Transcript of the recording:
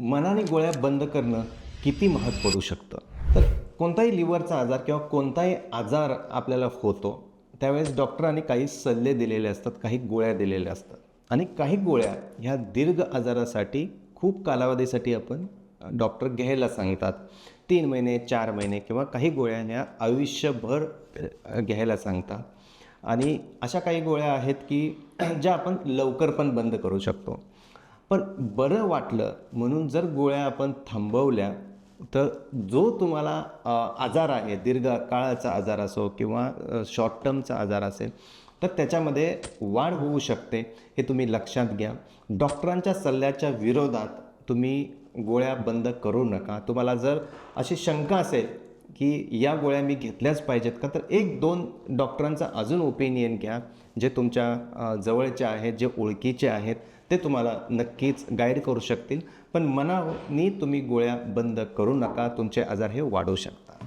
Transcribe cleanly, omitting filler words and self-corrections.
मनाने गोळ्या बंद करणं किती महाग पडू शकतं? तर कोणताही लिव्हरचा आजार किंवा कोणताही आजार आपल्याला होतो, त्यावेळेस डॉक्टरांनी काही सल्ले दिलेले असतात, काही गोळ्या दिलेल्या असतात आणि काही गोळ्या ह्या दीर्घ आजारासाठी खूप कालावधीसाठी आपण डॉक्टर घ्यायला सांगतात. 3 महिने, 4 महिने किंवा काही गोळ्या ह्या आयुष्यभर घ्यायला सांगतात. आणि अशा काही गोळ्या आहेत की ज्या आपण लवकर पण बंद करू शकतो. पण बरं वाटलं म्हणून जर गोळ्या आपण थांबवल्या, तर जो तुम्हाला आजार आहे, दीर्घ काळाचा आजार असो किंवा शॉर्ट टर्मचा आजार असेल, तर त्याच्यामध्ये वाढ होऊ शकते. हे तुम्ही लक्षात घ्या. डॉक्टरांच्या सल्ल्याच्या विरोधात तुम्ही गोळ्या बंद करू नका. तुम्हाला जर अशी शंका असेल की या गोळ्या मी घेतल्याच पाहिजेत का, तर 1-2 डॉक्टरांचा अजून ओपिनियन घ्या, जे तुमच्या जवळचे आहेत, जे ओळखीचे आहेत, ते तुम्हाला नक्कीच गाईड करू शकतील. पण मनाने तुम्ही गोळ्या बंद करू नका, तुमचे आजार हे वाढू शकतात.